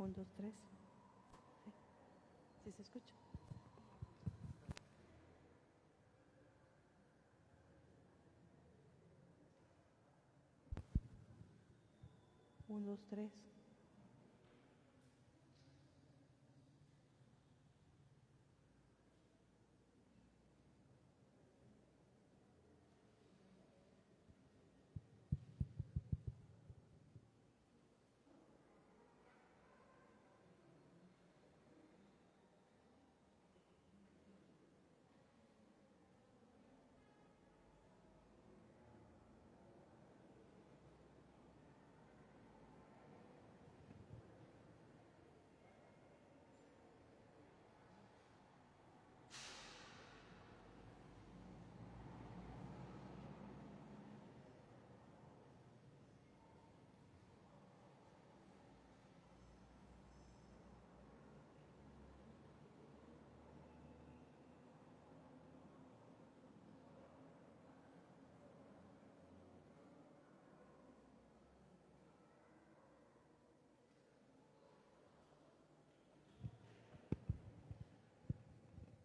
Un, dos, tres. Sí, sí se escucha. Un, dos, tres.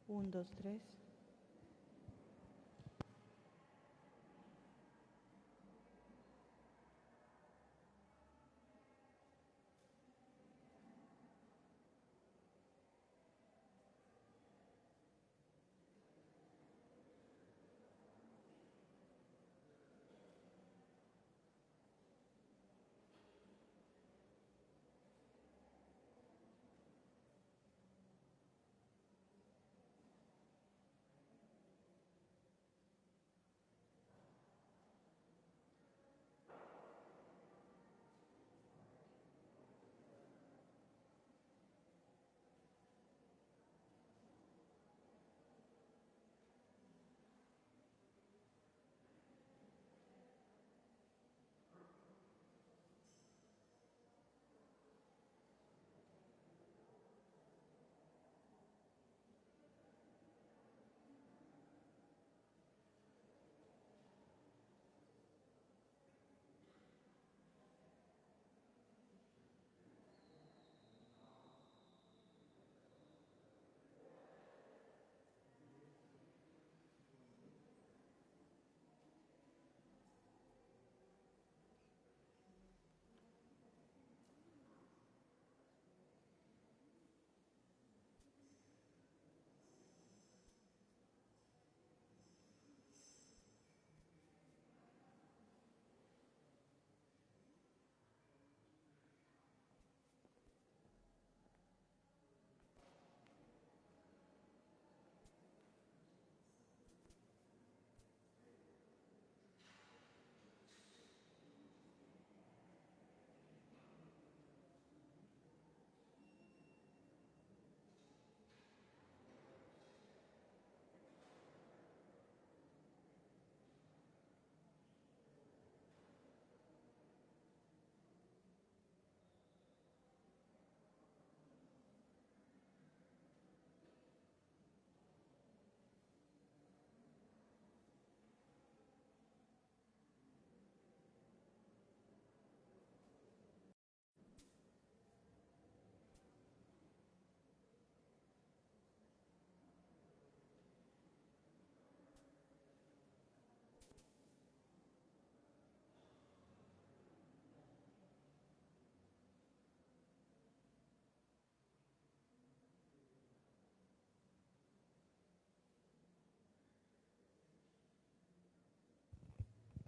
Un, dos, tres.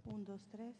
Un, dos, tres.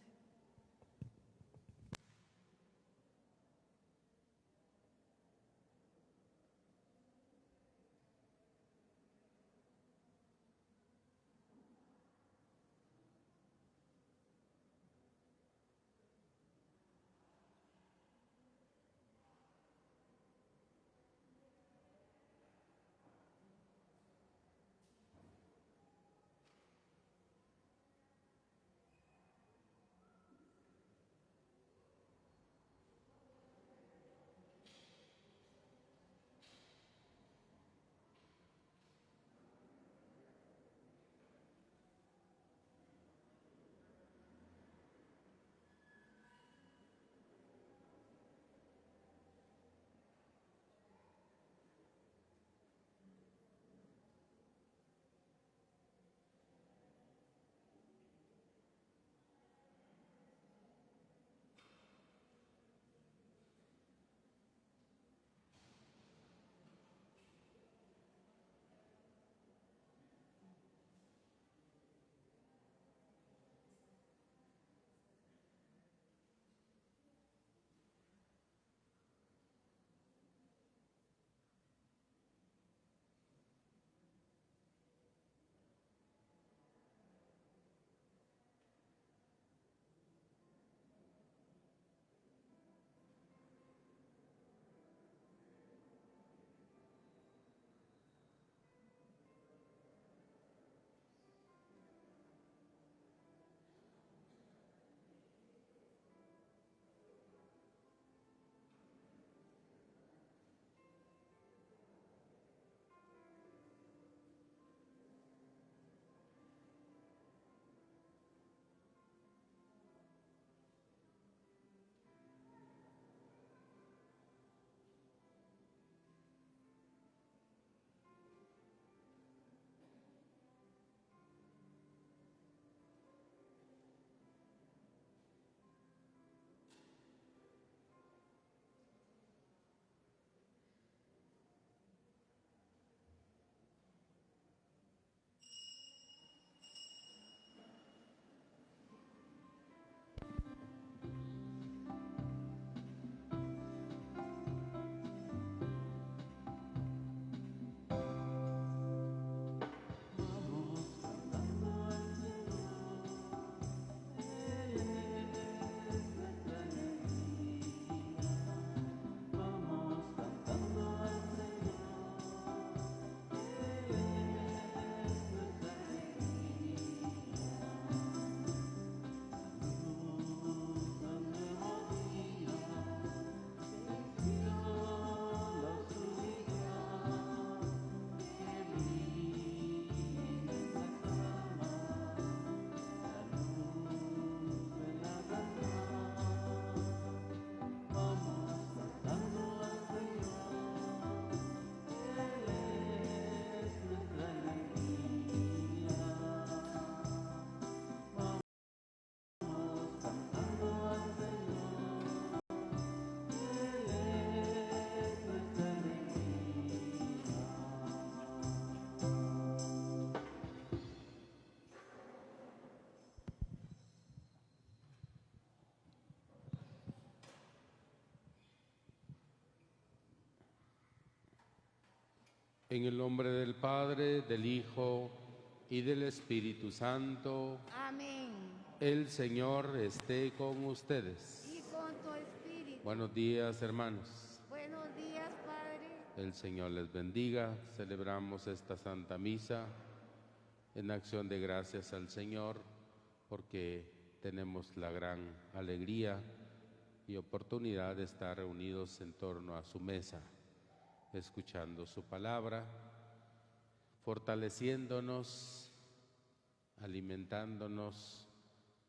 En el nombre del Padre, del Hijo y del Espíritu Santo. Amén. El Señor esté con ustedes. Y con tu espíritu. Buenos días, hermanos. Buenos días, Padre. El Señor les bendiga. Celebramos esta Santa Misa en acción de gracias al Señor porque tenemos la gran alegría y oportunidad de estar reunidos en torno a su mesa, escuchando su palabra, fortaleciéndonos, alimentándonos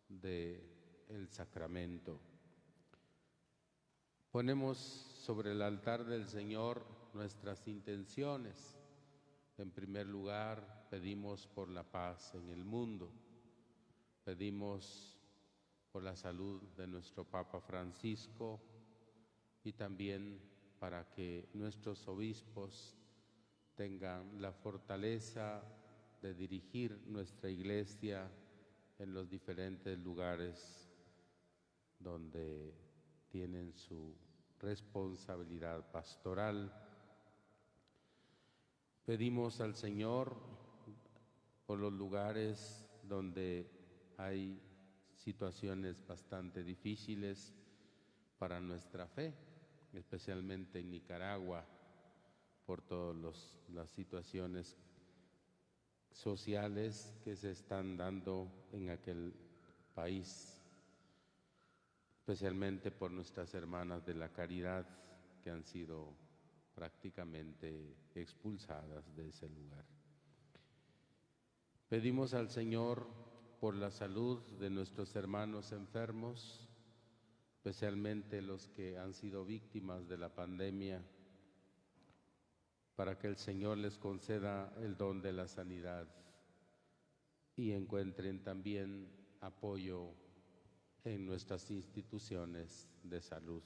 del sacramento. Ponemos sobre el altar del Señor nuestras intenciones. En primer lugar, pedimos por la paz en el mundo. Pedimos por la salud de nuestro Papa Francisco y también para que nuestros obispos tengan la fortaleza de dirigir nuestra iglesia en los diferentes lugares donde tienen su responsabilidad pastoral. Pedimos al Señor por los lugares donde hay situaciones bastante difíciles para nuestra fe, especialmente en Nicaragua, por todas las situaciones sociales que se están dando en aquel país, especialmente por nuestras hermanas de la caridad que han sido prácticamente expulsadas de ese lugar. Pedimos al Señor por la salud de nuestros hermanos enfermos, especialmente los que han sido víctimas de la pandemia, para que el Señor les conceda el don de la sanidad y encuentren también apoyo en nuestras instituciones de salud.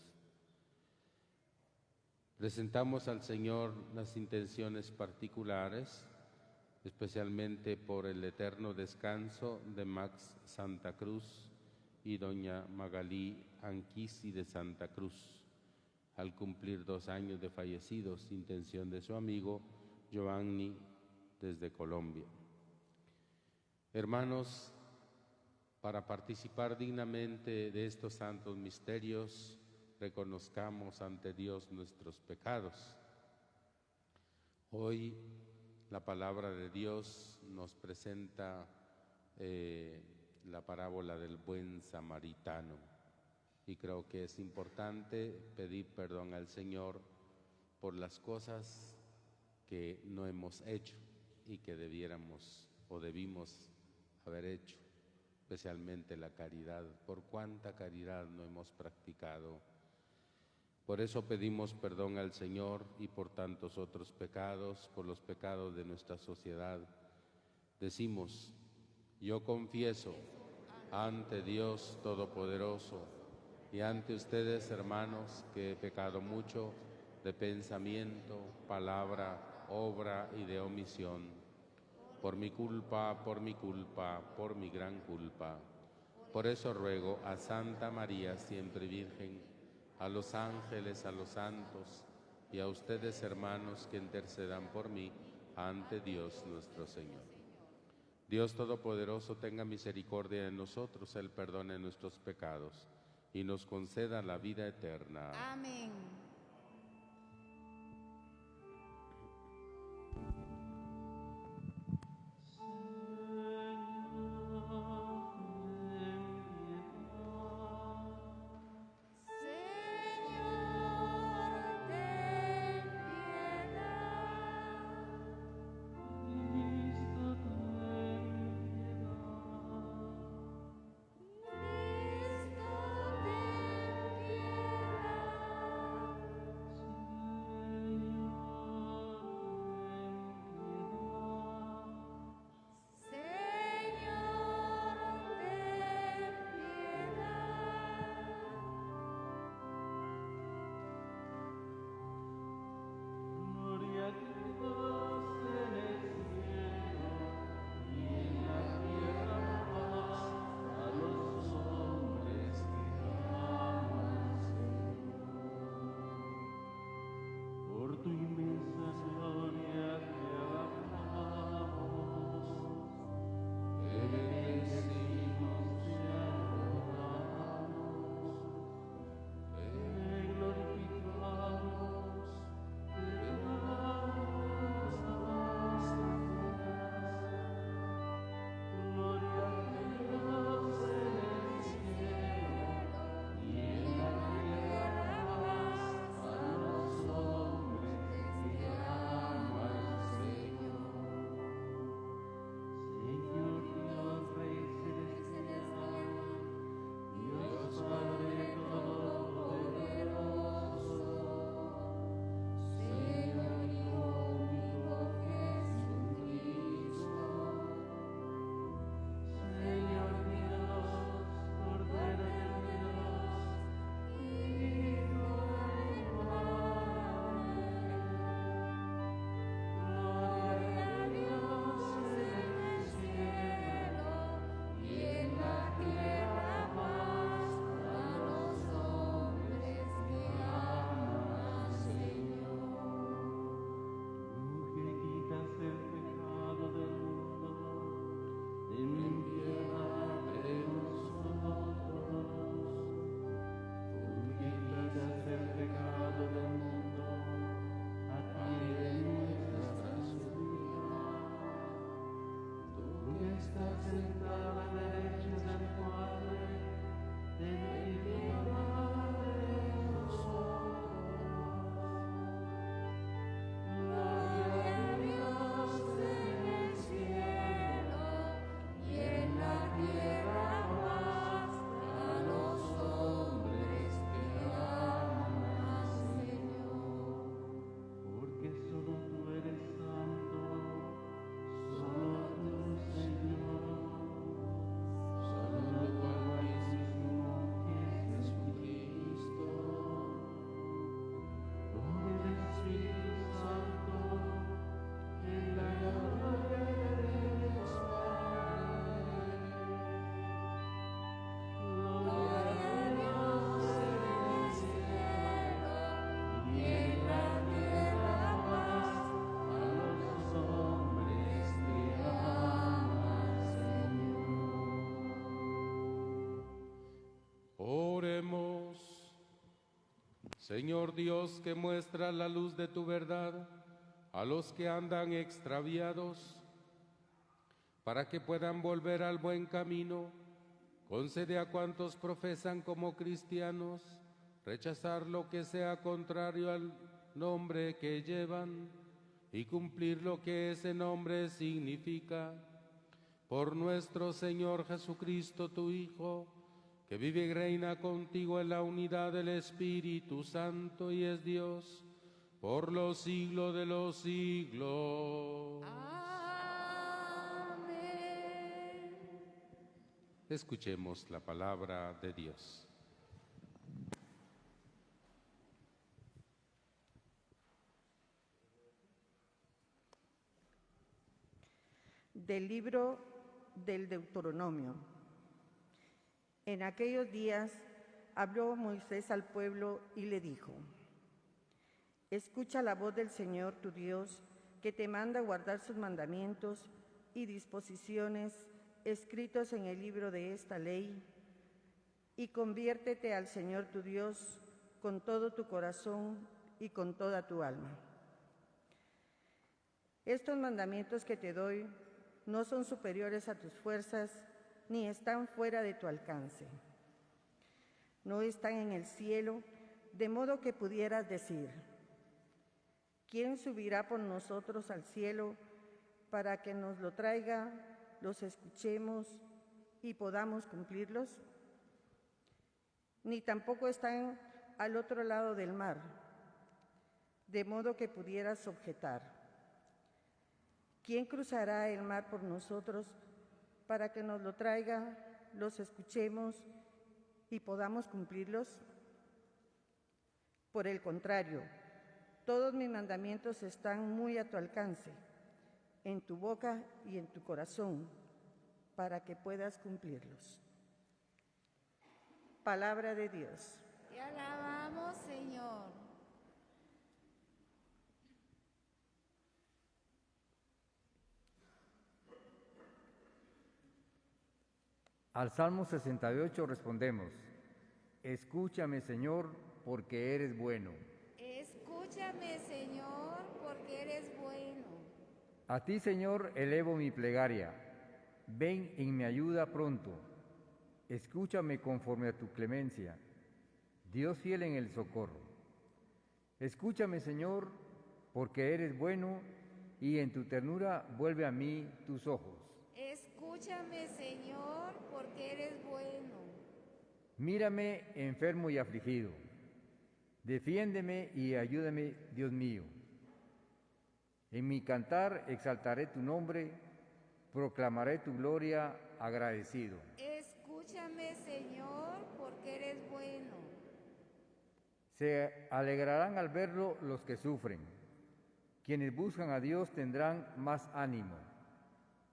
Presentamos al Señor las intenciones particulares, especialmente por el eterno descanso de Max Santa Cruz y doña Magalí Anquisi de Santa Cruz, al cumplir 2 años de fallecidos, intención de su amigo Giovanni desde Colombia. Hermanos, para participar dignamente de estos santos misterios, reconozcamos ante Dios nuestros pecados. Hoy la palabra de Dios nos presenta la parábola del buen samaritano y creo que es importante pedir perdón al Señor por las cosas que no hemos hecho y que debiéramos o debimos haber hecho, especialmente la caridad. Por cuánta caridad no hemos practicado. Por eso pedimos perdón al Señor y por tantos otros pecados, por los pecados de nuestra sociedad. Decimos: yo confieso ante Dios Todopoderoso y ante ustedes, hermanos, que he pecado mucho de pensamiento, palabra, obra y de omisión. Por mi culpa, por mi gran culpa. Por eso ruego a Santa María, siempre Virgen, a los ángeles, a los santos y a ustedes, hermanos, que intercedan por mí ante Dios nuestro Señor. Dios Todopoderoso tenga misericordia de nosotros, Él perdone nuestros pecados y nos conceda la vida eterna. Amén. Señor Dios, que muestra la luz de tu verdad a los que andan extraviados, para que puedan volver al buen camino, concede a cuantos profesan como cristianos rechazar lo que sea contrario al nombre que llevan y cumplir lo que ese nombre significa. Por nuestro Señor Jesucristo, tu Hijo, que vive y reina contigo en la unidad del Espíritu Santo y es Dios por los siglos de los siglos. Amén. Escuchemos la palabra de Dios. Del libro del Deuteronomio. En aquellos días habló Moisés al pueblo y le dijo: Escucha la voz del Señor tu Dios, que te manda guardar sus mandamientos y disposiciones escritos en el libro de esta ley, y conviértete al Señor tu Dios con todo tu corazón y con toda tu alma. Estos mandamientos que te doy no son superiores a tus fuerzas, ni están fuera de tu alcance. No están en el cielo, de modo que pudieras decir: ¿quién subirá por nosotros al cielo para que nos lo traiga, los escuchemos y podamos cumplirlos? Ni tampoco están al otro lado del mar, de modo que pudieras objetar: ¿quién cruzará el mar por nosotros para que nos lo traiga, los escuchemos y podamos cumplirlos? Por el contrario, todos mis mandamientos están muy a tu alcance, en tu boca y en tu corazón, para que puedas cumplirlos. Palabra de Dios. Te alabamos, Señor. Al Salmo 68 respondemos: Escúchame, Señor, porque eres bueno. Escúchame, Señor, porque eres bueno. A ti, Señor, elevo mi plegaria. Ven en mi ayuda pronto. Escúchame conforme a tu clemencia, Dios fiel en el socorro. Escúchame, Señor, porque eres bueno, y en tu ternura vuelve a mí tus ojos. Escúchame, Señor, porque eres bueno. Mírame enfermo y afligido. Defiéndeme y ayúdame, Dios mío. En mi cantar exaltaré tu nombre, proclamaré tu gloria agradecido. Escúchame, Señor, porque eres bueno. Se alegrarán al verlo los que sufren. Quienes buscan a Dios tendrán más ánimo,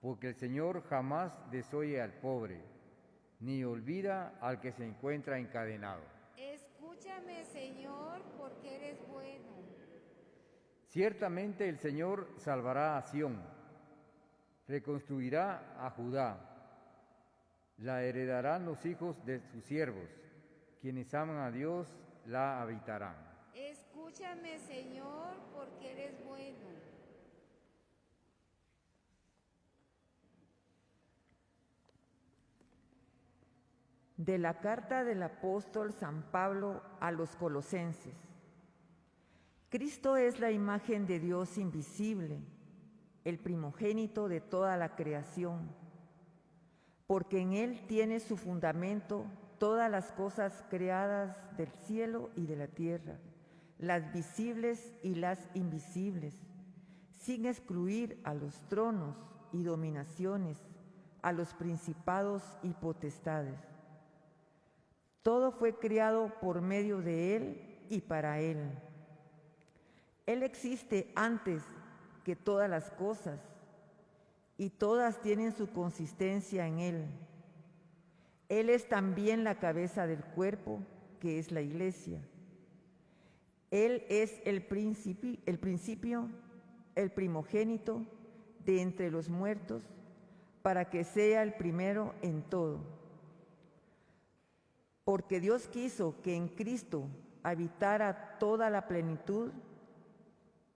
porque el Señor jamás desoye al pobre, ni olvida al que se encuentra encadenado. Escúchame, Señor, porque eres bueno. Ciertamente el Señor salvará a Sión, reconstruirá a Judá. La heredarán los hijos de sus siervos, quienes aman a Dios la habitarán. Escúchame, Señor, porque eres bueno. De la carta del apóstol San Pablo a los Colosenses. Cristo es la imagen de Dios invisible, el primogénito de toda la creación, porque en Él tiene su fundamento todas las cosas creadas del cielo y de la tierra, las visibles y las invisibles, sin excluir a los tronos y dominaciones, a los principados y potestades. Todo fue creado por medio de Él y para Él. Él existe antes que todas las cosas, y todas tienen su consistencia en Él. Él es también la cabeza del cuerpo, que es la Iglesia. Él es el principio, el primogénito de entre los muertos, para que sea el primero en todo. Porque Dios quiso que en Cristo habitara toda la plenitud,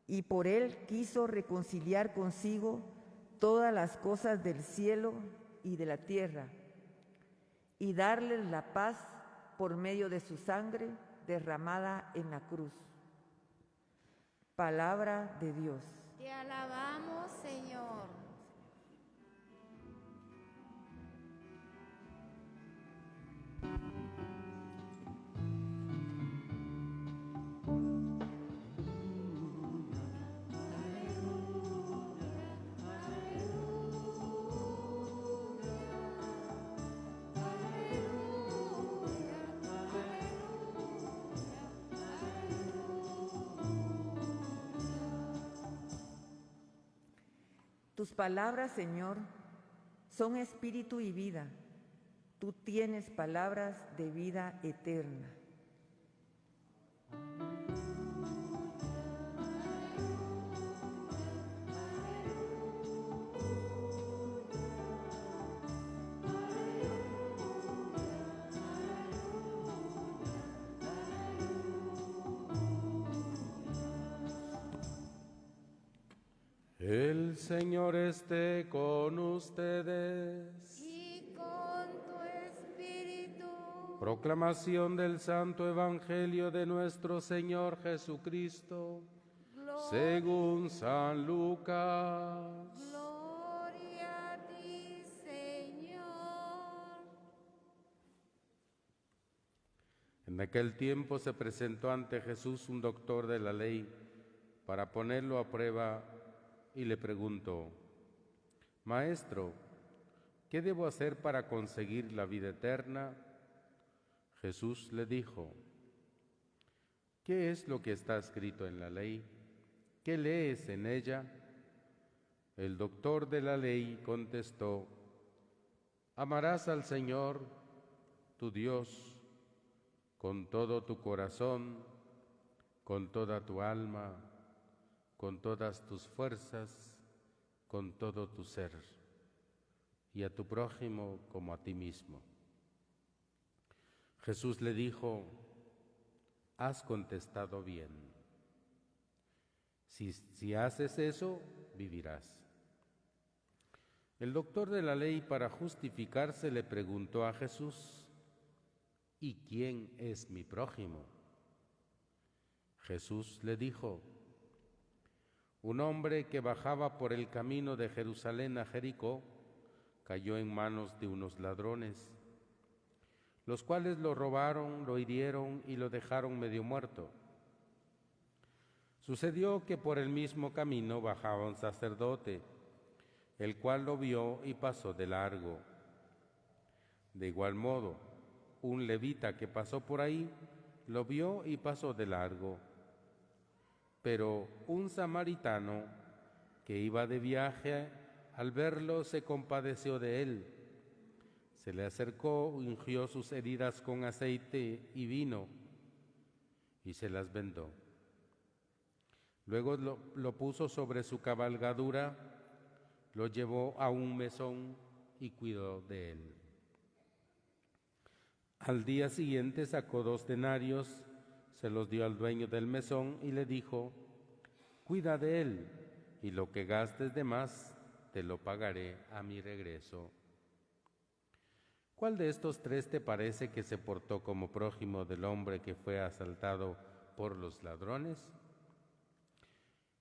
y por Él quiso reconciliar consigo todas las cosas del cielo y de la tierra, y darles la paz por medio de su sangre derramada en la cruz. Palabra de Dios. Te alabamos, Señor. Tus palabras, Señor, son espíritu y vida. Tú tienes palabras de vida eterna. El Señor esté con ustedes. Y con tu espíritu. Proclamación del Santo Evangelio de nuestro Señor Jesucristo, según San Lucas. Gloria a ti, Señor. En aquel tiempo se presentó ante Jesús un doctor de la ley para ponerlo a prueba y le preguntó: Maestro, ¿qué debo hacer para conseguir la vida eterna? Jesús le dijo: ¿Qué es lo que está escrito en la ley? ¿Qué lees en ella? El doctor de la ley contestó: Amarás al Señor, tu Dios, con todo tu corazón, con toda tu alma, con todas tus fuerzas, con todo tu ser, y a tu prójimo como a ti mismo. Jesús le dijo: Has contestado bien. Si haces eso, vivirás. El doctor de la ley, para justificarse, le preguntó a Jesús: ¿Y quién es mi prójimo? Jesús le dijo: Un hombre que bajaba por el camino de Jerusalén a Jericó cayó en manos de unos ladrones, los cuales lo robaron, lo hirieron y lo dejaron medio muerto. Sucedió que por el mismo camino bajaba un sacerdote, el cual lo vio y pasó de largo. De igual modo, un levita que pasó por ahí lo vio y pasó de largo. Pero un samaritano que iba de viaje, al verlo se compadeció de él. Se le acercó, ungió sus heridas con aceite y vino y se las vendó. Luego lo puso sobre su cabalgadura, lo llevó a un mesón y cuidó de él. Al día siguiente sacó 2 denarios, se los dio al dueño del mesón y le dijo: Cuida de él, y lo que gastes de más te lo pagaré a mi regreso. ¿Cuál de estos tres te parece que se portó como prójimo del hombre que fue asaltado por los ladrones?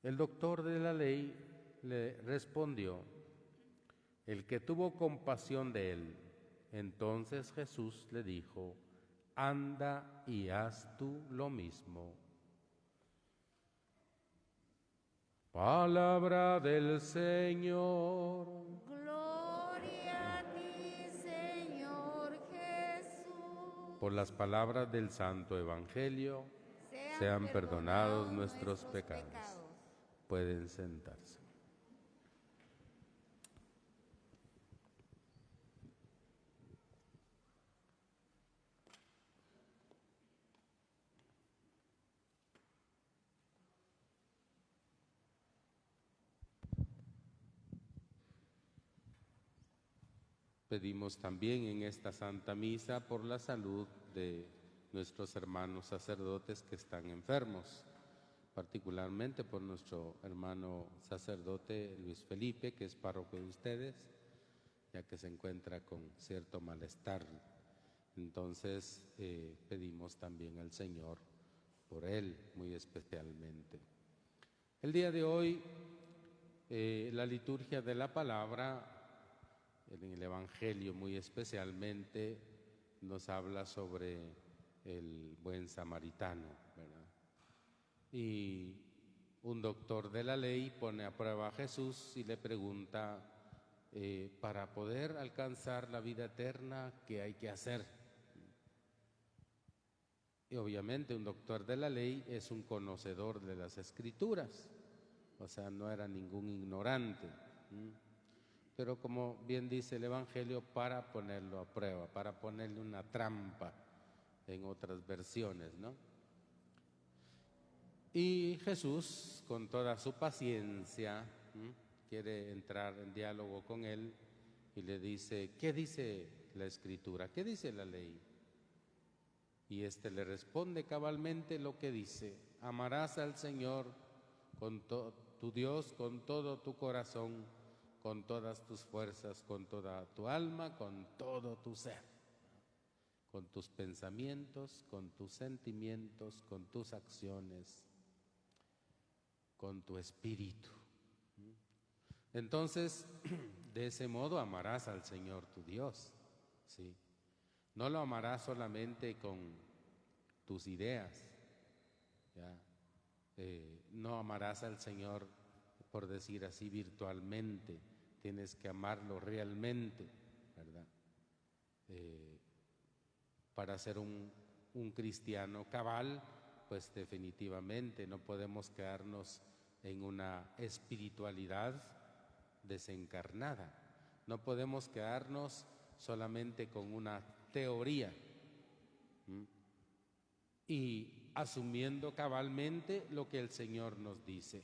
El doctor de la ley le respondió: el que tuvo compasión de él. Entonces Jesús le dijo: anda y haz tú lo mismo. Palabra del Señor. Gloria a ti, Señor Jesús. Por las palabras del Santo Evangelio, sean perdonados nuestros pecados. Pueden sentarse. Pedimos también en esta Santa Misa por la salud de nuestros hermanos sacerdotes que están enfermos, particularmente por nuestro hermano sacerdote Luis Felipe, que es párroco de ustedes, ya que se encuentra con cierto malestar. Entonces pedimos también al Señor por él muy especialmente. El día de hoy, la liturgia de la palabra, en el Evangelio muy especialmente, nos habla sobre el buen samaritano, ¿verdad? Y un doctor de la ley pone a prueba a Jesús y le pregunta, para poder alcanzar la vida eterna, ¿qué hay que hacer? Y obviamente un doctor de la ley es un conocedor de las Escrituras, o sea, no era ningún ignorante. Pero como bien dice el Evangelio, para ponerlo a prueba, para ponerle una trampa en otras versiones, ¿no? Y Jesús, con toda su paciencia, quiere entrar en diálogo con él y le dice: ¿qué dice la Escritura? ¿Qué dice la ley? Y éste le responde cabalmente lo que dice: amarás al Señor tu Dios con todo tu corazón, con todas tus fuerzas, con toda tu alma, con todo tu ser, con tus pensamientos, con tus sentimientos, con tus acciones, con tu espíritu. Entonces, de ese modo amarás al Señor tu Dios, ¿sí? No lo amarás solamente con tus ideas, ¿ya? No amarás al Señor, por decir así, virtualmente. Tienes que amarlo realmente, ¿verdad? Para ser un cristiano cabal, pues definitivamente no podemos quedarnos en una espiritualidad desencarnada. No podemos quedarnos solamente con una teoría y asumiendo cabalmente lo que el Señor nos dice.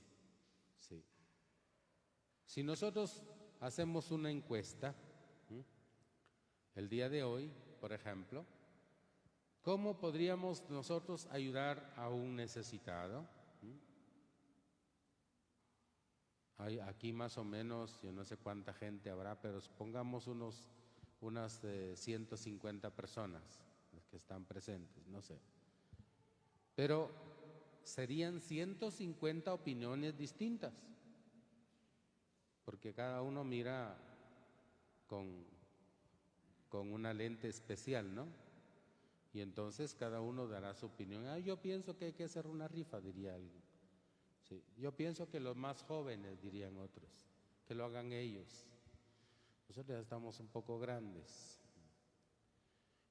Sí. Si nosotros hacemos una encuesta, el día de hoy, por ejemplo, ¿cómo podríamos nosotros ayudar a un necesitado? Hay aquí más o menos, yo no sé cuánta gente habrá, pero pongamos unas 150 personas que están presentes, no sé. Pero serían 150 opiniones distintas, porque cada uno mira con una lente especial, ¿no? Y entonces cada uno dará su opinión. Yo pienso que hay que hacer una rifa, diría alguien. Sí, yo pienso que los más jóvenes, dirían otros, que lo hagan ellos. Nosotros ya estamos un poco grandes.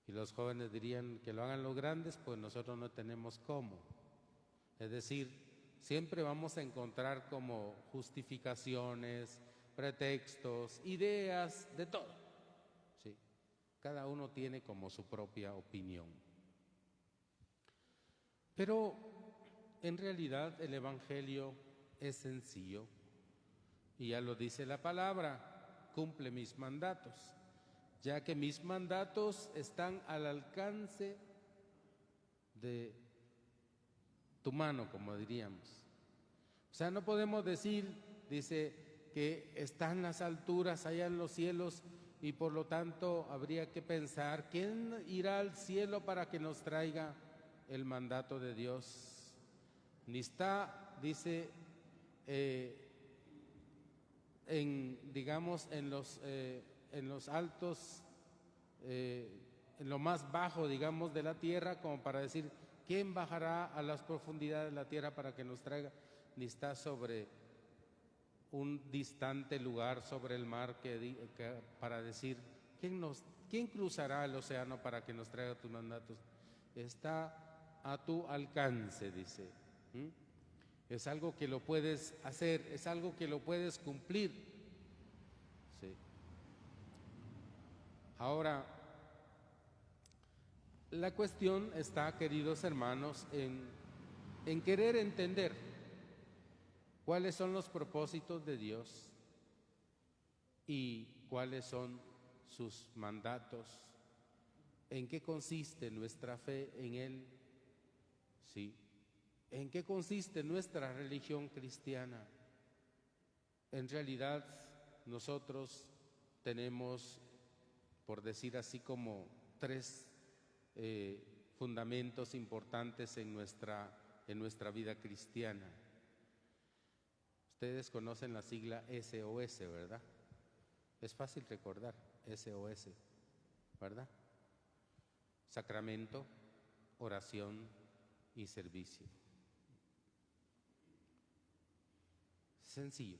Y los jóvenes dirían que lo hagan los grandes, pues nosotros no tenemos cómo. Es decir, siempre vamos a encontrar como justificaciones, pretextos, ideas, de todo. ¿Sí? Cada uno tiene como su propia opinión. Pero en realidad el Evangelio es sencillo y ya lo dice la palabra: cumple mis mandatos, ya que mis mandatos están al alcance de tu mano, como diríamos. O sea, no podemos decir, dice, que está en las alturas, allá en los cielos, y por lo tanto habría que pensar, ¿quién irá al cielo para que nos traiga el mandato de Dios? Ni está, dice, digamos, en los altos, en lo más bajo, digamos, de la tierra, como para decir, ¿quién bajará a las profundidades de la tierra para que nos traiga? Ni está sobre un distante lugar sobre el mar para decir, ¿quién cruzará el océano para que nos traiga tus mandatos? Está a tu alcance, dice. Es algo que lo puedes hacer, es algo que lo puedes cumplir. Sí. Ahora, la cuestión está, queridos hermanos, en querer entender cuáles son los propósitos de Dios y cuáles son sus mandatos, en qué consiste nuestra fe en Él, ¿sí? ¿En qué consiste nuestra religión cristiana? En realidad, nosotros tenemos, por decir así, como tres fundamentos importantes en nuestra vida cristiana. Ustedes conocen la sigla SOS, ¿verdad? Es fácil recordar, SOS, ¿verdad? Sacramento, oración y servicio. Sencillo.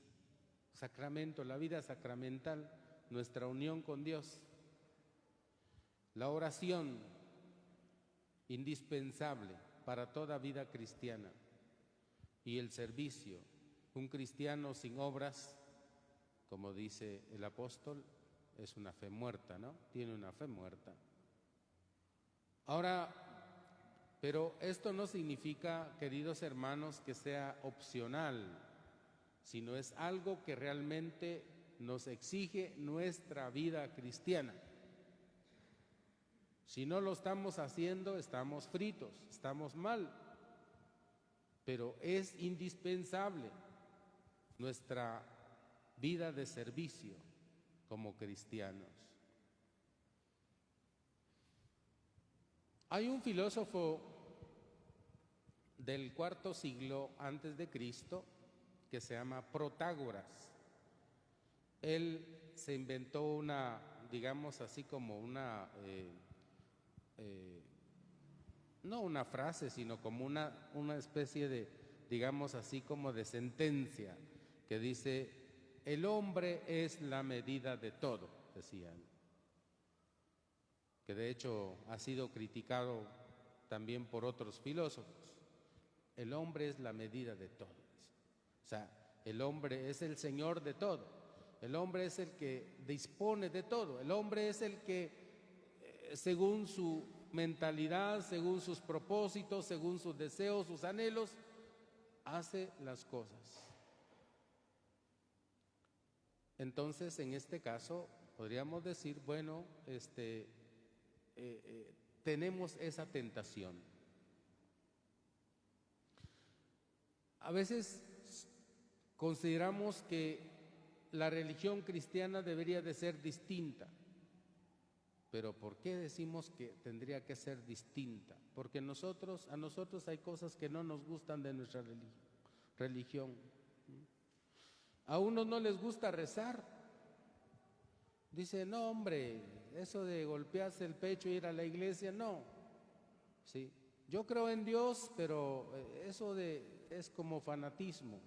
Sacramento, la vida sacramental, nuestra unión con Dios. La oración, indispensable para toda vida cristiana. Y el servicio, un cristiano sin obras, como dice el apóstol, es una fe muerta, ¿no? Tiene una fe muerta. Ahora, pero esto no significa, queridos hermanos, que sea opcional, sino es algo que realmente nos exige nuestra vida cristiana. Si no lo estamos haciendo, estamos fritos, estamos mal, pero es indispensable nuestra vida de servicio como cristianos. Hay un filósofo del IV siglo antes de Cristo que se llama Protágoras. Él se inventó una, digamos así como una, no una frase, sino como una especie de, digamos así como de sentencia que dice, el hombre es la medida de todo, decía él. Que de hecho ha sido criticado también por otros filósofos. El hombre es la medida de todo. O sea, el hombre es el señor de todo. El hombre es el que dispone de todo. El hombre es el que, según su mentalidad, según sus propósitos, según sus deseos, sus anhelos, hace las cosas. Entonces, en este caso, podríamos decir, bueno, tenemos esa tentación. A veces consideramos que la religión cristiana debería de ser distinta. Pero ¿por qué decimos que tendría que ser distinta? Porque a nosotros hay cosas que no nos gustan de nuestra religión. A unos no les gusta rezar. Dice, no hombre, eso de golpearse el pecho e ir a la iglesia, no. Sí, yo creo en Dios, pero eso es como fanatismo.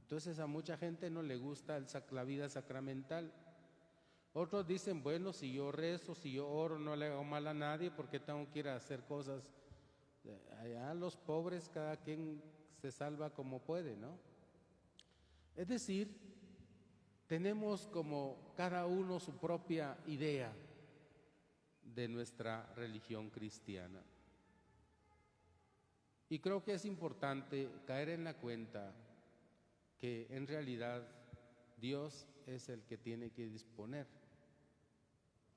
Entonces a mucha gente no le gusta la vida sacramental. Otros dicen, bueno, si yo rezo, si yo oro, no le hago mal a nadie, ¿por qué tengo que ir a hacer cosas? Allá los pobres, cada quien se salva como puede, ¿no? Es decir, tenemos como cada uno su propia idea de nuestra religión cristiana. Y creo que es importante caer en la cuenta que en realidad Dios es el que tiene que disponer,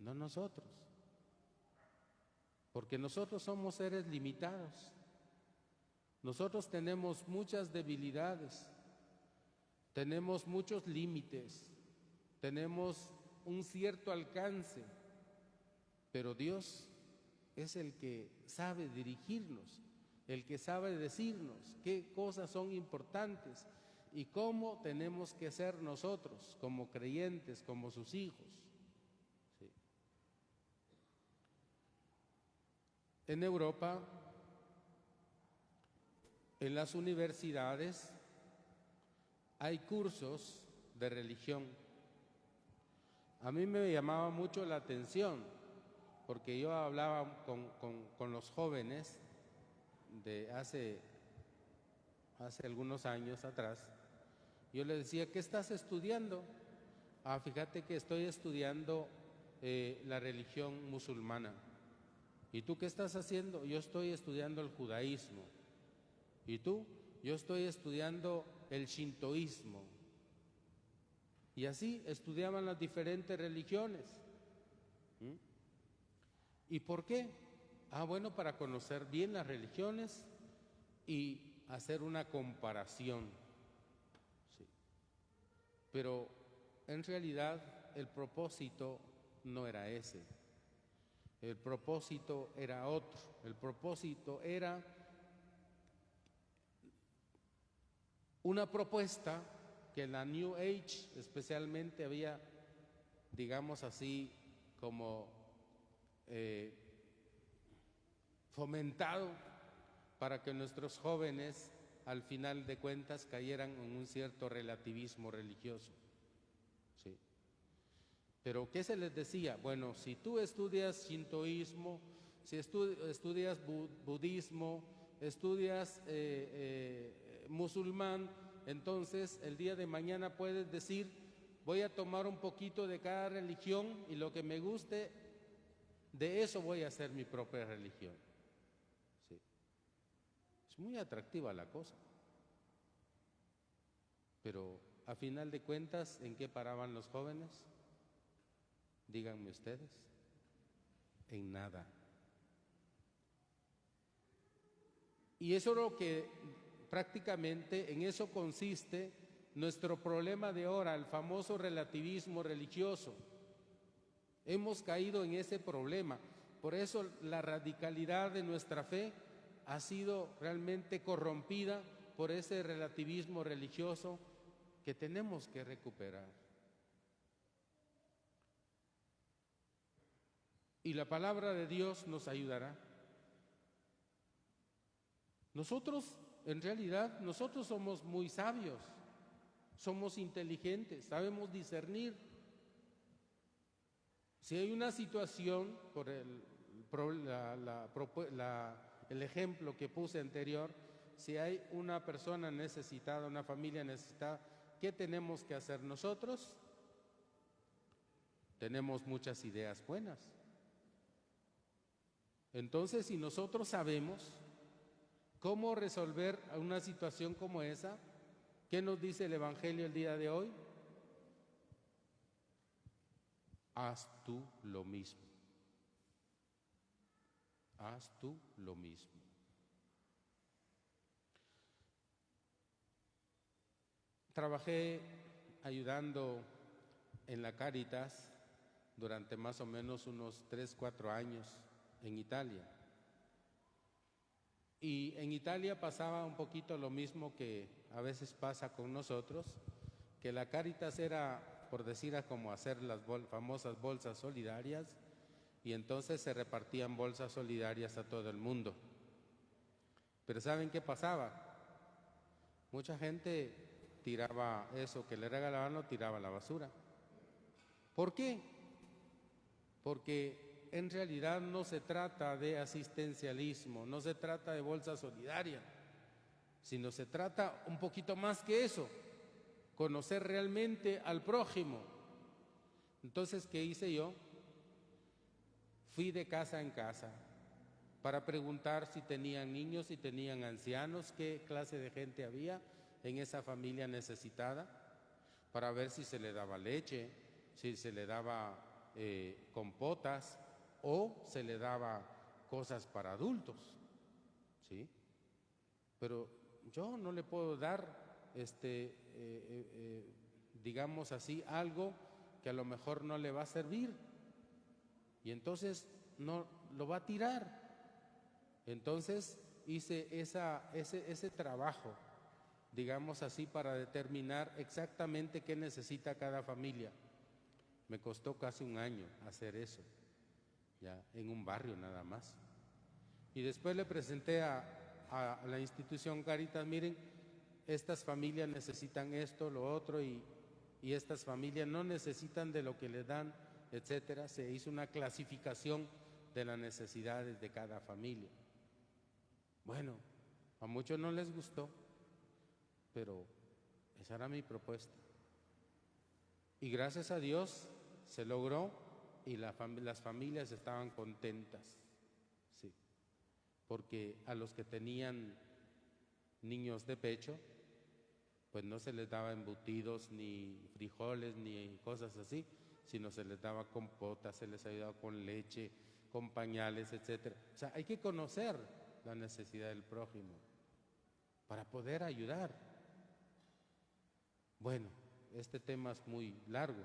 no nosotros. Porque nosotros somos seres limitados. Nosotros tenemos muchas debilidades, tenemos muchos límites, tenemos un cierto alcance, pero Dios es el que sabe dirigirnos, el que sabe decirnos qué cosas son importantes y cómo tenemos que ser nosotros como creyentes, como sus hijos. Sí. En Europa, en las universidades, hay cursos de religión. A mí me llamaba mucho la atención, porque yo hablaba con los jóvenes de hace algunos años atrás. Yo les decía, ¿qué estás estudiando? Ah, fíjate que estoy estudiando la religión musulmana. ¿Y tú qué estás haciendo? Yo estoy estudiando el judaísmo. ¿Y tú? Yo estoy estudiando el shintoísmo. Y así estudiaban las diferentes religiones. ¿Y por qué? Ah, bueno, para conocer bien las religiones y hacer una comparación. Sí. Pero en realidad el propósito no era ese. El propósito era otro. El propósito era una propuesta que en la New Age especialmente había, digamos así, como fomentado para que nuestros jóvenes al final de cuentas cayeran en un cierto relativismo religioso. Sí. Pero ¿qué se les decía? Bueno, si tú estudias shintoísmo, si estudias budismo, estudias musulmán, entonces el día de mañana puedes decir, voy a tomar un poquito de cada religión y lo que me guste, de eso voy a hacer mi propia religión. Sí. Es muy atractiva la cosa. Pero a final de cuentas, ¿en qué paraban los jóvenes? Díganme ustedes. En nada. Y eso es lo que prácticamente en eso consiste nuestro problema de ahora, el famoso relativismo religioso. Hemos caído en ese problema. Por eso la radicalidad de nuestra fe ha sido realmente corrompida por ese relativismo religioso que tenemos que recuperar. Y la palabra de Dios nos ayudará. Nosotros, en realidad, nosotros somos muy sabios, somos inteligentes, sabemos discernir. Si hay una situación, por el ejemplo que puse anterior, si hay una persona necesitada, una familia necesitada, ¿qué tenemos que hacer nosotros? Tenemos muchas ideas buenas. Entonces, si nosotros sabemos cómo resolver una situación como esa, ¿qué nos dice el Evangelio el día de hoy? Haz tú lo mismo. Haz tú lo mismo. Trabajé ayudando en la Cáritas durante más o menos unos 3, 4 años en Italia. Y en Italia pasaba un poquito lo mismo que a veces pasa con nosotros, que la Cáritas era, por decir, como hacer las famosas bolsas solidarias, y entonces se repartían bolsas solidarias a todo el mundo. Pero ¿saben qué pasaba? Mucha gente tiraba eso que le regalaban, lo tiraba a la basura. ¿Por qué? Porque en realidad no se trata de asistencialismo, no se trata de bolsa solidaria, sino se trata un poquito más que eso, conocer realmente al prójimo. Entonces, ¿qué hice yo? Fui de casa en casa para preguntar si tenían niños, si tenían ancianos, qué clase de gente había en esa familia necesitada, para ver si se le daba leche, si se le daba compotas o se le daba cosas para adultos, ¿sí? Pero yo no le puedo dar, digamos así, algo que a lo mejor no le va a servir y entonces no lo va a tirar. Entonces hice ese trabajo, digamos así, para determinar exactamente qué necesita cada familia. Me costó casi un año hacer eso, ya en un barrio nada más. Y después le presenté a la institución Cáritas, miren, estas familias necesitan esto, lo otro, y estas familias no necesitan de lo que les dan, etcétera. Se hizo una clasificación de las necesidades de cada familia. Bueno, a muchos no les gustó, pero esa era mi propuesta. Y gracias a Dios se logró y las familias estaban contentas, sí, porque a los que tenían niños de pecho, pues no se les daba embutidos, ni frijoles, ni cosas así, sino se les daba compota, se les ayudaba con leche, con pañales, etcétera. O sea, hay que conocer la necesidad del prójimo para poder ayudar. Bueno, este tema es muy largo,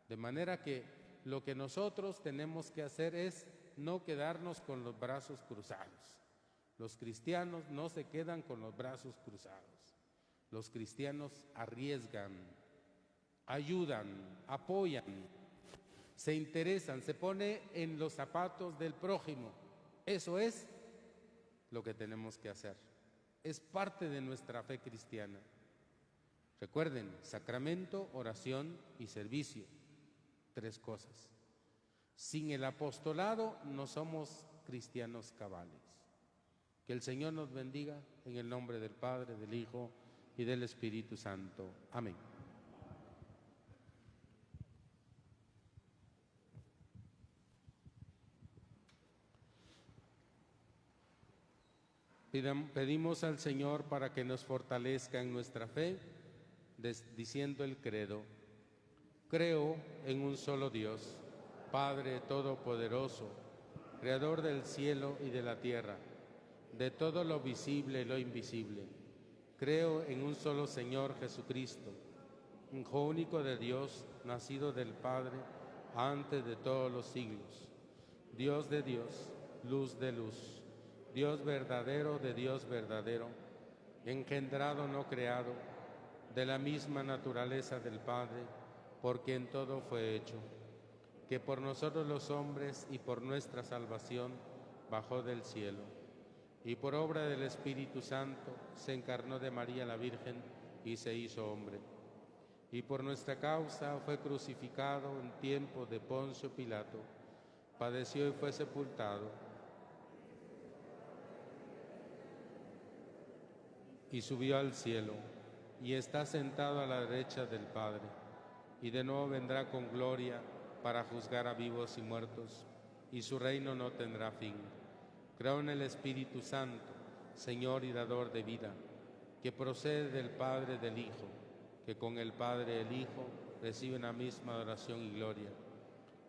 de manera que lo que nosotros tenemos que hacer es no quedarnos con los brazos cruzados. Los cristianos no se quedan con los brazos cruzados. Los cristianos arriesgan, ayudan, apoyan, se interesan, se pone en los zapatos del prójimo. Eso es lo que tenemos que hacer. Es parte de nuestra fe cristiana. Recuerden, sacramento, oración y servicio. 3 cosas. Sin el apostolado no somos cristianos cabales. Que el Señor nos bendiga en el nombre del Padre, del Hijo y del Espíritu Santo. Amén. Pedimos al Señor para que nos fortalezca en nuestra fe, diciendo el credo. Creo en un solo Dios, Padre Todopoderoso, Creador del cielo y de la tierra, de todo lo visible y lo invisible. Creo en un solo Señor Jesucristo, Hijo único de Dios, nacido del Padre antes de todos los siglos, Dios de Dios, luz de luz, Dios verdadero de Dios verdadero, engendrado no creado, de la misma naturaleza del Padre, por quien todo fue hecho, que por nosotros los hombres y por nuestra salvación bajó del cielo, y por obra del Espíritu Santo se encarnó de María la Virgen y se hizo hombre. Y por nuestra causa fue crucificado en tiempo de Poncio Pilato, padeció y fue sepultado, y subió al cielo, y está sentado a la derecha del Padre, y de nuevo vendrá con gloria para juzgar a vivos y muertos, y su reino no tendrá fin. Creo en el Espíritu Santo, Señor y dador de vida, que procede del Padre y del Hijo, que con el Padre y el Hijo reciben la misma adoración y gloria,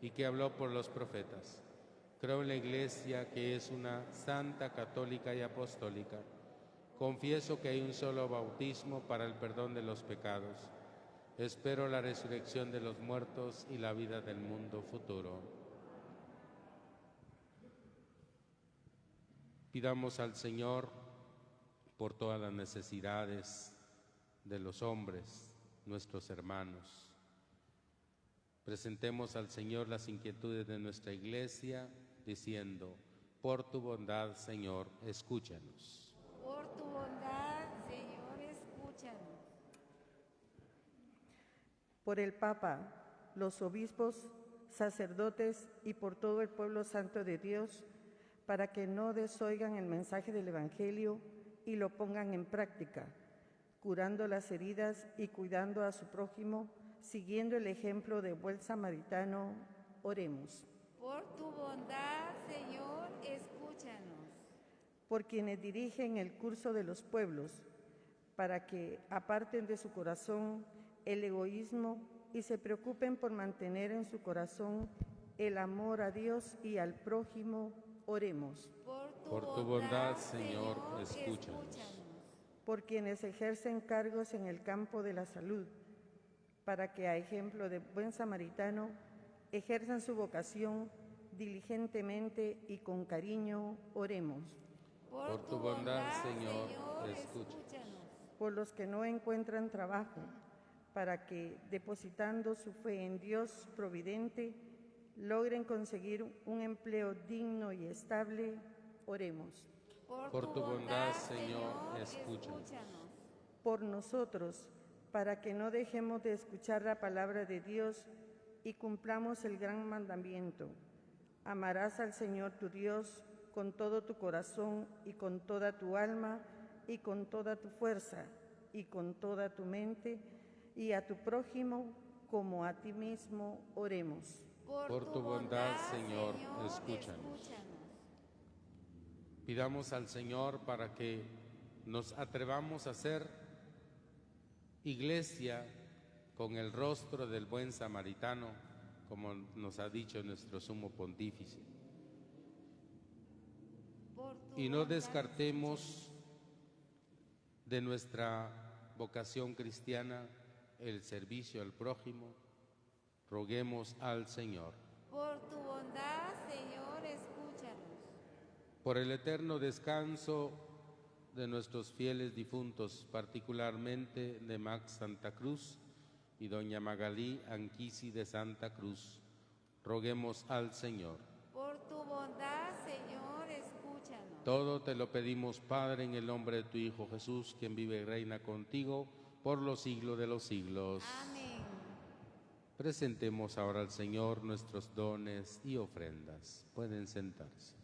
y que habló por los profetas. Creo en la Iglesia, que es una santa, católica y apostólica. Confieso que hay un solo bautismo para el perdón de los pecados. Espero la resurrección de los muertos y la vida del mundo futuro. Pidamos al Señor por todas las necesidades de los hombres, nuestros hermanos. Presentemos al Señor las inquietudes de nuestra Iglesia, diciendo: por tu bondad, Señor, escúchanos. Por tu bondad, Señor, escúchanos. Por el Papa, los obispos, sacerdotes y por todo el pueblo santo de Dios, para que no desoigan el mensaje del Evangelio y lo pongan en práctica, curando las heridas y cuidando a su prójimo, siguiendo el ejemplo de buen samaritano. Oremos. Por tu bondad, Señor, escúchanos. Por quienes dirigen el curso de los pueblos, para que aparten de su corazón el egoísmo y se preocupen por mantener en su corazón el amor a Dios y al prójimo. Oremos. Por tu bondad, Señor, escúchanos. Por quienes ejercen cargos en el campo de la salud, para que a ejemplo de buen samaritano ejerzan su vocación diligentemente y con cariño. Oremos. Por tu bondad, Señor, escúchanos. Por los que no encuentran trabajo, para que, depositando su fe en Dios providente, logren conseguir un empleo digno y estable. Oremos. Por tu bondad, Señor, escúchanos. Por nosotros, para que no dejemos de escuchar la palabra de Dios y cumplamos el gran mandamiento. Amarás al Señor tu Dios con todo tu corazón y con toda tu alma y con toda tu fuerza y con toda tu mente, y a tu prójimo como a ti mismo. Oremos. Por tu bondad, Señor, escúchanos. Pidamos al Señor para que nos atrevamos a ser iglesia con el rostro del buen samaritano, como nos ha dicho nuestro sumo pontífice. Y no descartemos de nuestra vocación cristiana el servicio al prójimo. Roguemos al Señor. Por tu bondad, Señor, escúchanos. Por el eterno descanso de nuestros fieles difuntos, particularmente de Max Santa Cruz y doña Magalí Anquisi de Santa Cruz, roguemos al Señor. Por tu bondad, Señor, escúchanos. Todo te lo pedimos, Padre, en el nombre de tu Hijo Jesús, quien vive y reina contigo por los siglos de los siglos. Amén. Presentemos ahora al Señor nuestros dones y ofrendas. Pueden sentarse.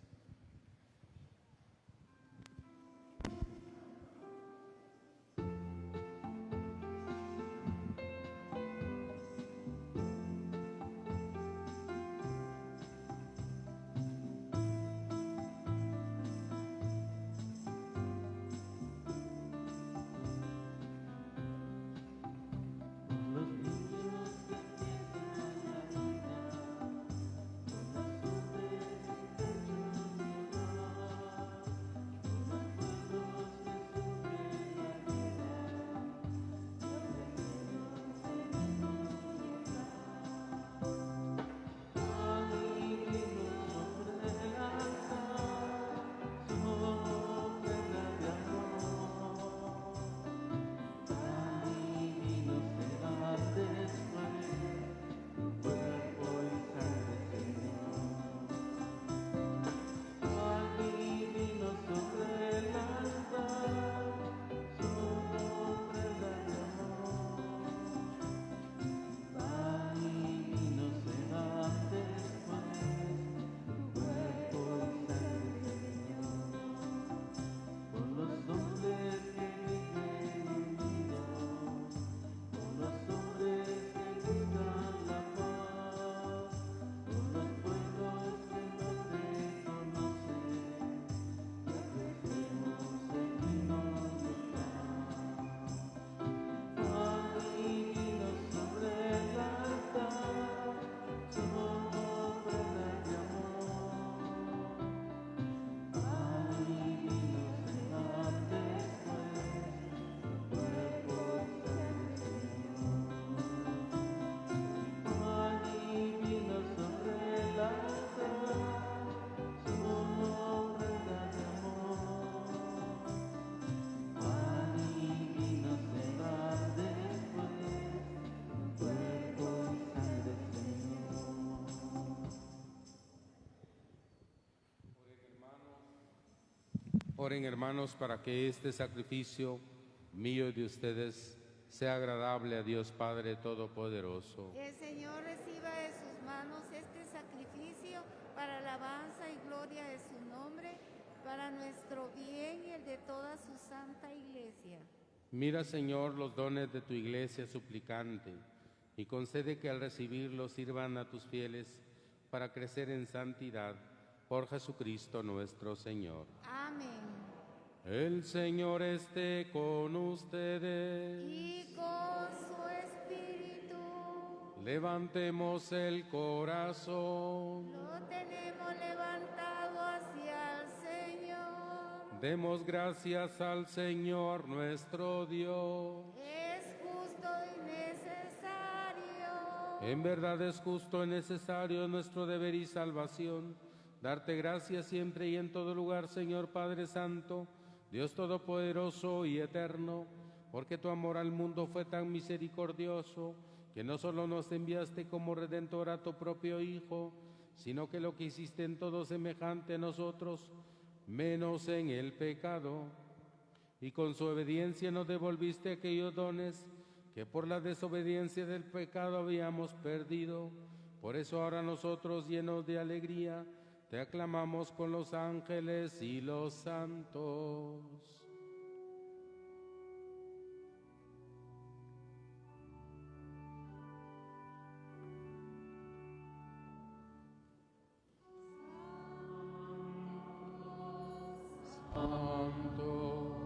Oren, hermanos, para que este sacrificio mío y de ustedes sea agradable a Dios Padre Todopoderoso. El Señor reciba de sus manos este sacrificio para alabanza y gloria de su nombre, para nuestro bien y el de toda su santa iglesia. Mira, Señor, los dones de tu iglesia suplicante y concede que al recibirlos sirvan a tus fieles para crecer en santidad por Jesucristo nuestro Señor. Amén. El Señor esté con ustedes. Y con su espíritu. Levantemos el corazón. Lo tenemos levantado hacia el Señor. Demos gracias al Señor nuestro Dios. Es justo y necesario. En verdad es justo y necesario nuestro deber y salvación darte gracias siempre y en todo lugar, Señor Padre Santo, Dios Todopoderoso y Eterno, porque tu amor al mundo fue tan misericordioso que no solo nos enviaste como Redentor a tu propio Hijo, sino que lo que hiciste en todo semejante a nosotros, menos en el pecado, y con su obediencia nos devolviste aquellos dones que por la desobediencia del pecado habíamos perdido. Por eso ahora nosotros, llenos de alegría, te aclamamos con los ángeles y los santos. Santo,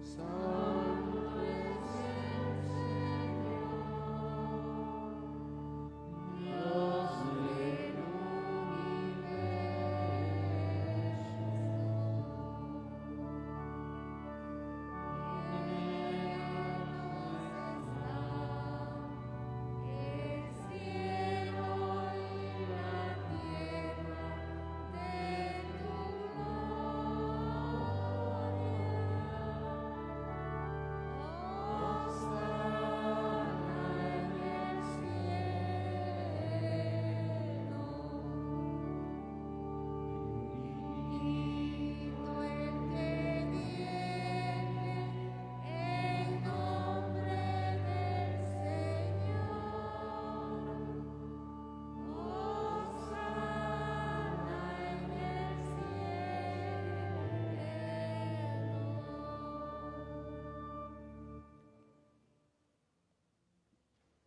Santo es el Señor, Dios del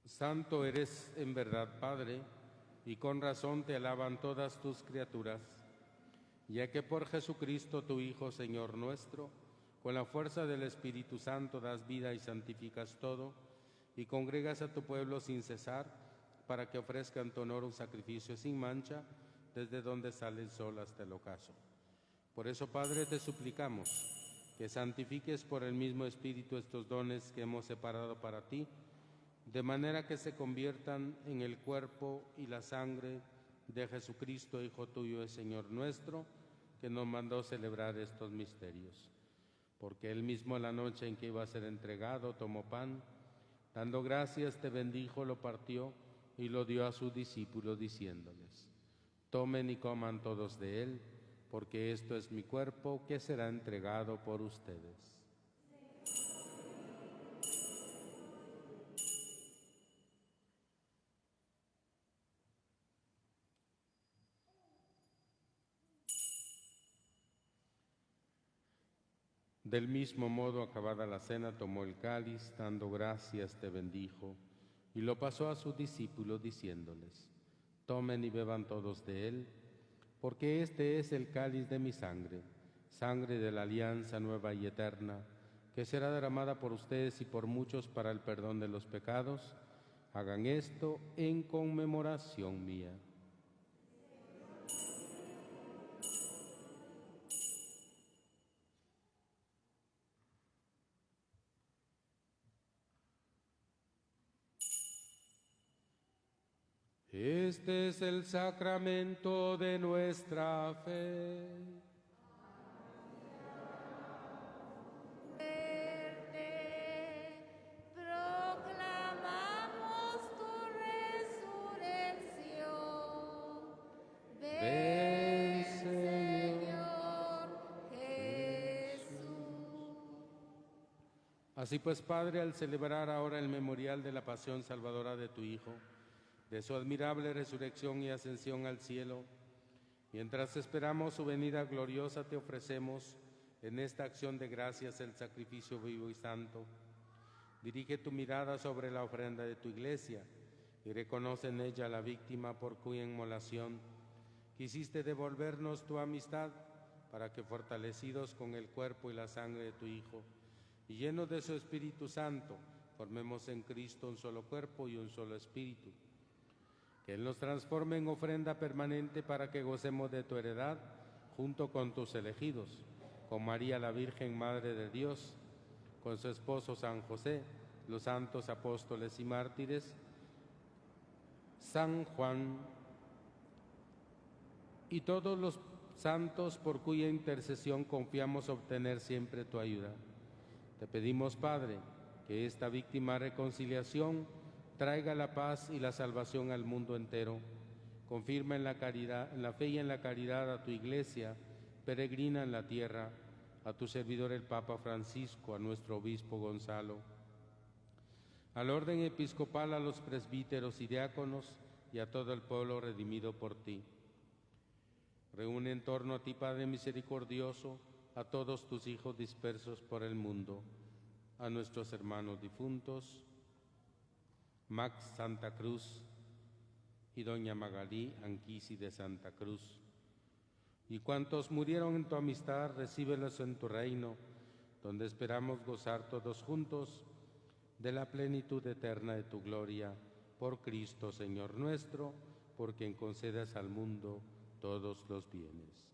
Santo eres en verdad, Padre, y con razón te alaban todas tus criaturas, ya que por Jesucristo, tu Hijo, Señor nuestro, con la fuerza del Espíritu Santo das vida y santificas todo, y congregas a tu pueblo sin cesar, para que ofrezcan tu honor un sacrificio sin mancha, desde donde sale el sol hasta el ocaso. Por eso, Padre, te suplicamos que santifiques por el mismo Espíritu estos dones que hemos separado para ti, de manera que se conviertan en el cuerpo y la sangre de Jesucristo, Hijo tuyo y Señor nuestro, que nos mandó celebrar estos misterios. Porque él mismo, la noche en que iba a ser entregado, tomó pan, dando gracias, te bendijo, lo partió y lo dio a sus discípulos, diciéndoles: tomen y coman todos de él, porque esto es mi cuerpo que será entregado por ustedes. Del mismo modo, acabada la cena, tomó el cáliz, dando gracias, te bendijo, y lo pasó a sus discípulos, diciéndoles: tomen y beban todos de él, porque este es el cáliz de mi sangre, sangre de la alianza nueva y eterna, que será derramada por ustedes y por muchos para el perdón de los pecados. Hagan esto en conmemoración mía. Este es el sacramento de nuestra fe. Proclamamos tu resurrección. Ven, Señor Jesús. Así pues, Padre, al celebrar ahora el memorial de la pasión salvadora de tu Hijo, de su admirable resurrección y ascensión al cielo, mientras esperamos su venida gloriosa, te ofrecemos en esta acción de gracias el sacrificio vivo y santo. Dirige tu mirada sobre la ofrenda de tu iglesia y reconoce en ella la víctima por cuya inmolación quisiste devolvernos tu amistad, para que, fortalecidos con el cuerpo y la sangre de tu Hijo y llenos de su Espíritu Santo, formemos en Cristo un solo cuerpo y un solo espíritu. Que Él nos transforme en ofrenda permanente para que gocemos de tu heredad junto con tus elegidos, con María la Virgen, Madre de Dios, con su esposo San José, los santos apóstoles y mártires, San Juan y todos los santos por cuya intercesión confiamos obtener siempre tu ayuda. Te pedimos, Padre, que esta víctima reconciliación traiga la paz y la salvación al mundo entero. Confirma en la caridad, en la fe y en la caridad a tu Iglesia, peregrina en la tierra, a tu servidor el Papa Francisco, a nuestro obispo Gonzalo, al orden episcopal, a los presbíteros y diáconos y a todo el pueblo redimido por ti. Reúne en torno a ti, Padre misericordioso, a todos tus hijos dispersos por el mundo, a nuestros hermanos difuntos, Max Santa Cruz y doña Magalí Anquisi de Santa Cruz, y cuantos murieron en tu amistad, recíbelos en tu reino, donde esperamos gozar todos juntos de la plenitud eterna de tu gloria, por Cristo Señor nuestro, por quien concedas al mundo todos los bienes.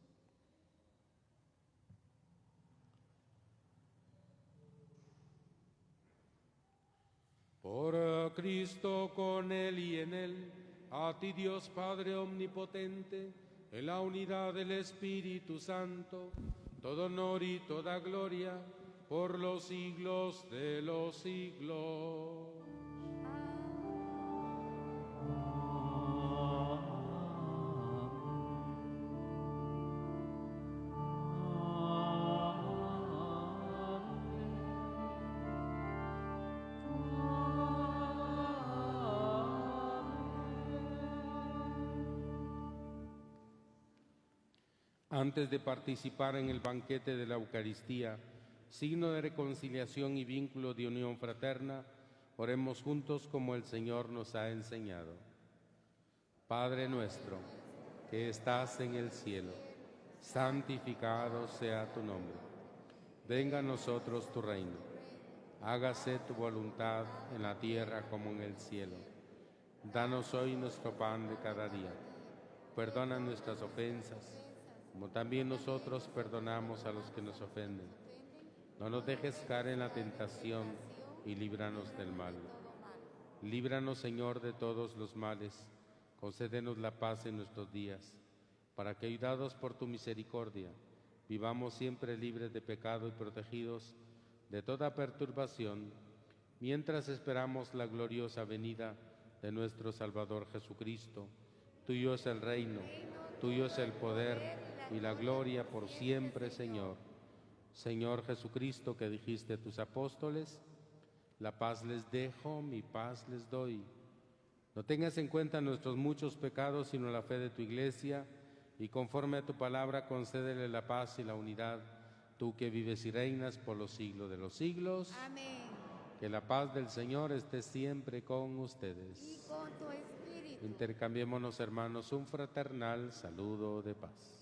Por Cristo, con Él y en Él, a ti Dios Padre omnipotente, en la unidad del Espíritu Santo, todo honor y toda gloria, por los siglos de los siglos. Antes de participar en el banquete de la Eucaristía, signo de reconciliación y vínculo de unión fraterna, oremos juntos como el Señor nos ha enseñado. Padre nuestro, que estás en el cielo, santificado sea tu nombre. Venga a nosotros tu reino. Hágase tu voluntad en la tierra como en el cielo. Danos hoy nuestro pan de cada día. Perdona nuestras ofensas, como también nosotros perdonamos a los que nos ofenden. No nos dejes caer en la tentación y líbranos del mal. Líbranos, Señor, de todos los males. Concédenos la paz en nuestros días, para que, ayudados por tu misericordia, vivamos siempre libres de pecado y protegidos de toda perturbación, mientras esperamos la gloriosa venida de nuestro Salvador Jesucristo. Tuyo es el reino, tuyo es el poder y la gloria por siempre, Señor. Señor Jesucristo, que dijiste a tus apóstoles, la paz les dejo, mi paz les doy. No tengas en cuenta nuestros muchos pecados, sino la fe de tu Iglesia, y conforme a tu palabra concédele la paz y la unidad, tú que vives y reinas por los siglos de los siglos. Amén. Que la paz del Señor esté siempre con ustedes. Y con tu espíritu. Intercambiémonos, hermanos, un fraternal saludo de paz.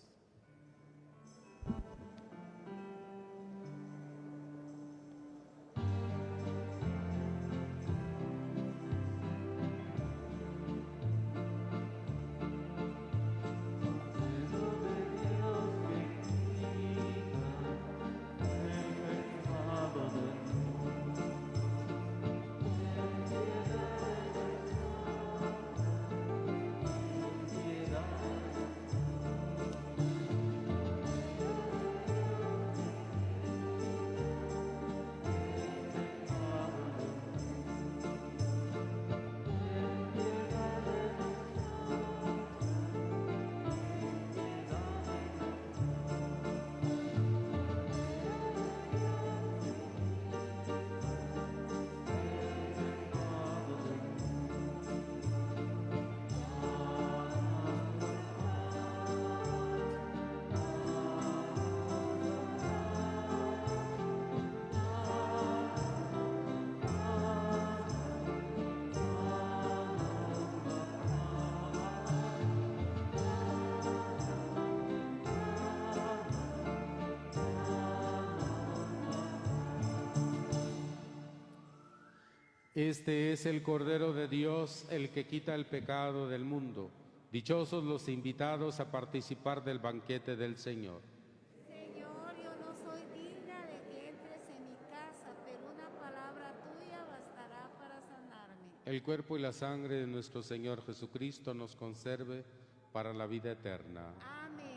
Este es el Cordero de Dios, el que quita el pecado del mundo. Dichosos los invitados a participar del banquete del Señor. Señor, yo no soy digna de que entres en mi casa, pero una palabra tuya bastará para sanarme. el cuerpo y la sangre de nuestro Señor Jesucristo nos conserve para la vida eterna. Amén.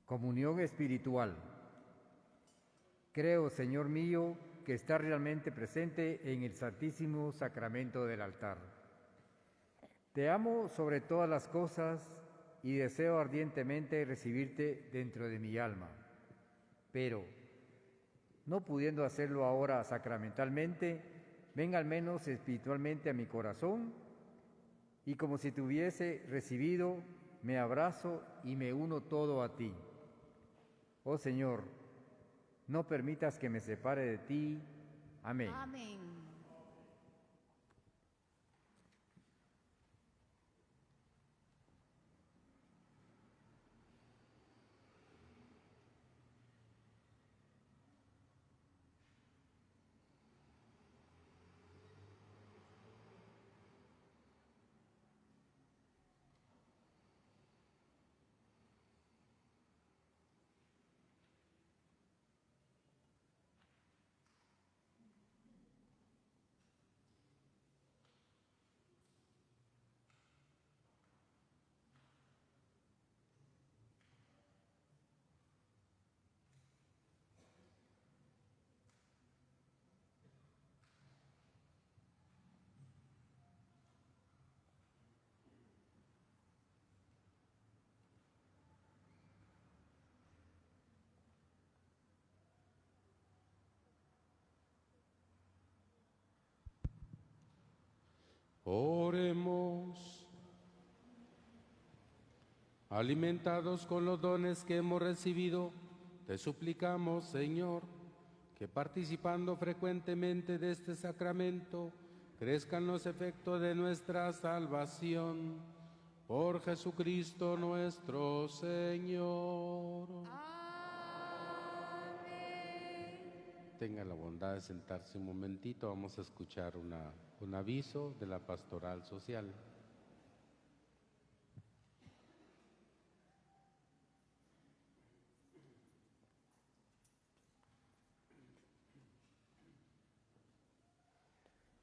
Comunión espiritual. Creo, Señor mío, que está realmente presente en el Santísimo Sacramento del altar. Te amo sobre todas las cosas y deseo ardientemente recibirte dentro de mi alma. Pero, no pudiendo hacerlo ahora sacramentalmente, ven al menos espiritualmente a mi corazón y como si te hubiese recibido, me abrazo y me uno todo a ti. Oh Señor, no permitas que me separe de ti. Amén. Amén. Oremos. Alimentados con los dones que hemos recibido, te suplicamos, Señor, que participando frecuentemente de este sacramento, crezcan los efectos de nuestra salvación. Por Jesucristo nuestro Señor. Amén. Tenga la bondad de sentarse un momentito, vamos a escuchar un aviso de la Pastoral Social.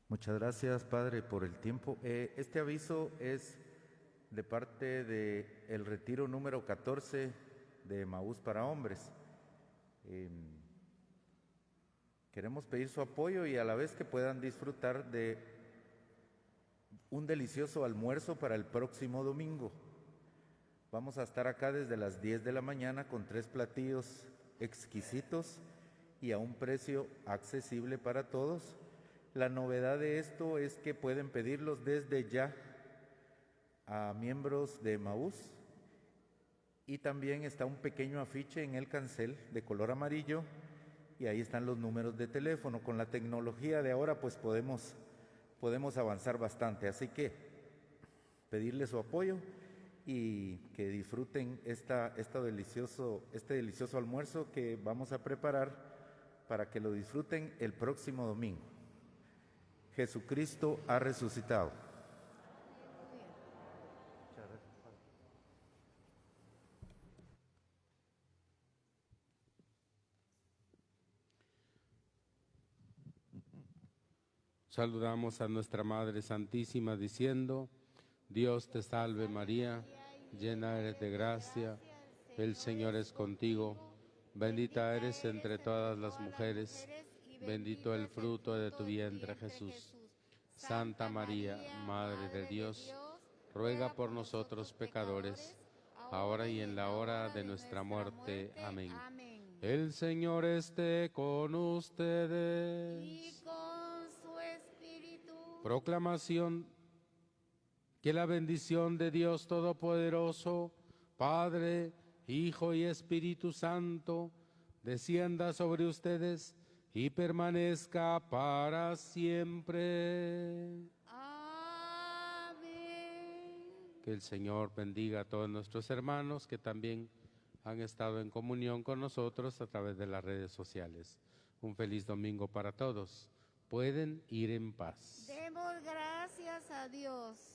Muchas gracias, Padre, por el tiempo. Este aviso es de parte del retiro número 14 de Emaús para hombres. Queremos pedir su apoyo y a la vez que puedan disfrutar de un delicioso almuerzo para el próximo domingo. Vamos a estar acá desde las 10 de la mañana con 3 platillos exquisitos y a un precio accesible para todos. La novedad de esto es que pueden pedirlos desde ya a miembros de Emaús y también está un pequeño afiche en el cancel de color amarillo y ahí están los números de teléfono. Con la tecnología de ahora pues podemos avanzar bastante, así que pedirle su apoyo y que disfruten este delicioso almuerzo que vamos a preparar para que lo disfruten el próximo domingo. Jesucristo ha resucitado. Saludamos a nuestra Madre Santísima diciendo: Dios te salve María, llena eres de gracia, el Señor es contigo, bendita eres entre todas las mujeres, bendito el fruto de tu vientre Jesús. Santa María, Madre de Dios, ruega por nosotros pecadores, ahora y en la hora de nuestra muerte. Amén. El Señor esté con ustedes. Y con su espíritu. Proclamación: que la bendición de Dios Todopoderoso, Padre, Hijo y Espíritu Santo, descienda sobre ustedes y permanezca para siempre. Amén. Que el Señor bendiga a todos nuestros hermanos que también han estado en comunión con nosotros a través de las redes sociales. Un feliz domingo para todos. Pueden ir en paz. Demos gracias a Dios.